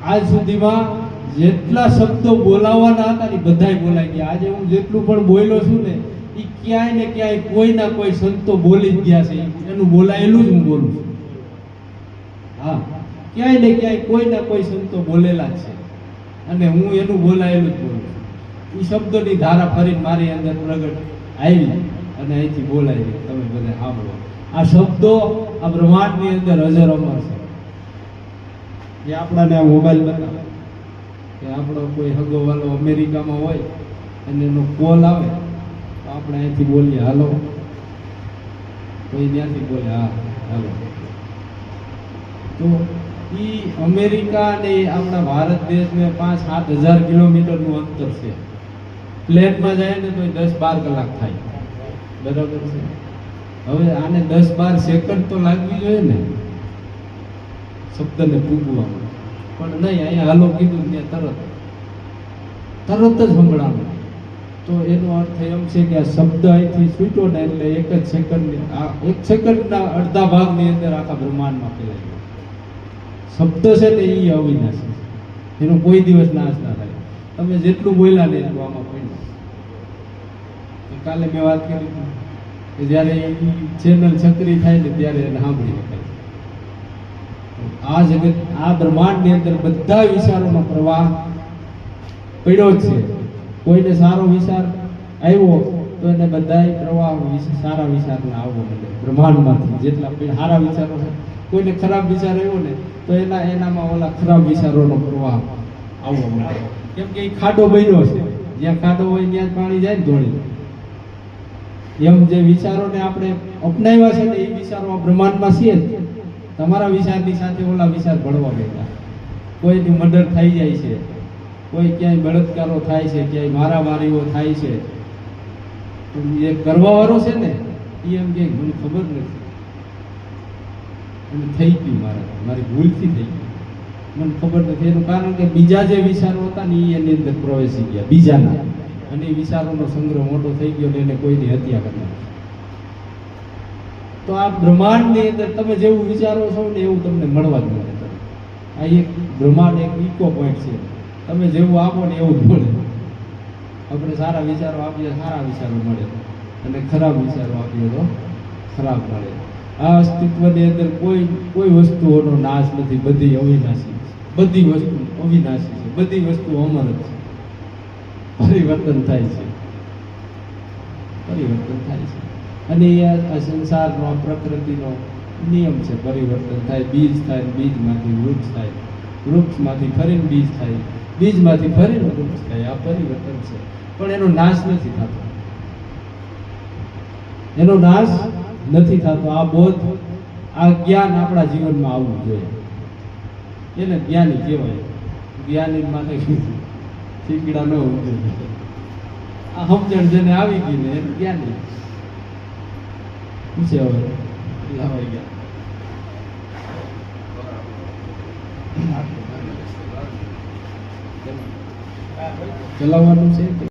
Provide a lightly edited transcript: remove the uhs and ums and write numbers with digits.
આજ સુધીમાં જેટલા શબ્દો બોલાવવાના હતા ને બધાય બોલાઈ ગયા. આજે હું જેટલું પણ બોલ્યો છું ને એ ક્યાંય ને ક્યાંય કોઈ ના કોઈ સંતો બોલી જ ગયા છે. એનું બોલાયેલું જ હું બોલું છું. હા, ક્યાંય ને ક્યાંય કોઈ ના કોઈ સંતો બોલેલા જ છે અને હું એનું બોલાયેલું જ બોલું છું. એ શબ્દોની ધારા ફરીને મારી અંદર પ્રગટ આવી અને અહીંથી બોલાવી. તમે બધા સાંભળો. આ શબ્દો આ બ્રહ્માંડની અંદર અજર અમર છે. જે આપણાને આ મોબાઈલ બતાવે કે આપણો કોઈ હગો વાલો અમેરિકામાં હોય અને એનો કોલ આવે તો આપણે અહીંથી બોલીએ હાલો, કોઈ ત્યાંથી બોલે હા હાલો. તો એ અમેરિકા અને આપણા ભારત દેશને 5-7 હજાર કિલોમીટરનું અંતર છે. પ્લેનમાં જાય ને તો 10-12 કલાક થાય. બરાબર છે. હવે આને 10-12 સેકન્ડ તો લાગવી જોઈએ ને શબ્દને પૂગવામાં, પણ નહીં. અહીંયા હાલો કીધું ત્યાં તરત જ સંભળાવું. તો એનો અર્થ એમ છે કે આ શબ્દ અહીંથી છૂટ્યો ને એટલે એક સેકન્ડના અડધા ભાગની અંદર આખા બ્રહ્માંડમાં ફેલાઈ ગયો. શબ્દ છે ને એ અવિનાશી છે. એનો કોઈ દિવસ નાશ ના થાય. તમે જેટલું બોલ્યા ને એટલું આમાં પડ્યું. કાલે મેં વાત કરી કે જ્યારે એ ચેનલ સક્રિય થાય ને ત્યારે એને સાંભળી શકાય. આ જગત આ બ્રહ્માંડની અંદર બધા વિચારોનો પ્રવાહ પડ્યો જ છે. કોઈને સારો વિચાર આવ્યો તો એને બધા પ્રવાહ સારા વિચારને આવવો મળે બ્રહ્માંડમાંથી. જેટલા સારા વિચારો છે, કોઈને ખરાબ વિચાર આવ્યો ને તો એનામાં ઓલા ખરાબ વિચારોનો પ્રવાહ આવવો મળે. કેમ કે એ ખાડો બન્યો છે. જ્યાં ખાડો હોય ત્યાં પાણી જાય ને ધોળી. એમ જે વિચારોને આપણે અપનાવ્યા છે ને એ વિચારો આ બ્રહ્માંડમાં છે. તમારા વિચારની સાથે ઓલા વિચાર ભળવા બેઠા. કોઈની મર્ડર થઈ જાય છે, કોઈ ક્યાંય બળાત્કારો થાય છે, ક્યાંય મારામારીઓ થાય છે. એ કરવા વાળો છે ને એ એમ કે મને ખબર નથી અને થઈ ગયું, મારી ભૂલથી થઈ ગયું, મને ખબર નથી. એનું કારણ કે બીજા જે વિચારો હતા ને એ એની અંદર પ્રવેશી ગયા બીજાના, અને એ વિચારોનો સંગ્રહ મોટો થઈ ગયો ને એને કોઈની હત્યા કરી નાખી. તો આ બ્રહ્માંડની અંદર તમે જેવું વિચારો છો ને એવું તમને મળવા જ મળે. આ એક બ્રહ્માંડ એક ઇકો પોઈન્ટ છે. તમે જેવું આપો ને એવું જ મળે. આપણે સારા વિચારો આપીએ સારા વિચારો મળે અને ખરાબ વિચારો આપીએ તો ખરાબ મળે. આ અસ્તિત્વની અંદર કોઈ વસ્તુઓનો નાશ નથી. બધી અવિનાશી છે. બધી વસ્તુ અવિનાશી છે. બધી વસ્તુ અમર જ છે. પરિવર્તન થાય છે. પરિવર્તન થાય છે. અને આ સંસારનો પ્રકૃતિનો નિયમ છે. પરિવર્તન થાય. બીજ થાય, બીજમાંથી વૃક્ષ થાય, વૃક્ષમાંથી ફરીને બીજ થાય, બીજમાંથી ફરીને વૃક્ષ થાય. આ પરિવર્તન છે. પણ એનો નાશ નથી થતો. એનો નાશ નથી થતો. આ બોધ, આ જ્ઞાન આપણા જીવનમાં આવવું જોઈએ. એને જ્ઞાની કહેવાય. જ્ઞાની માટે શીકડા ન ઉતરે. આ સમજણ જેને આવી ગઈ ને એને જ્ઞાની પૂછે. હવે લાવાઈ ગયા ચલાવવાનું છે.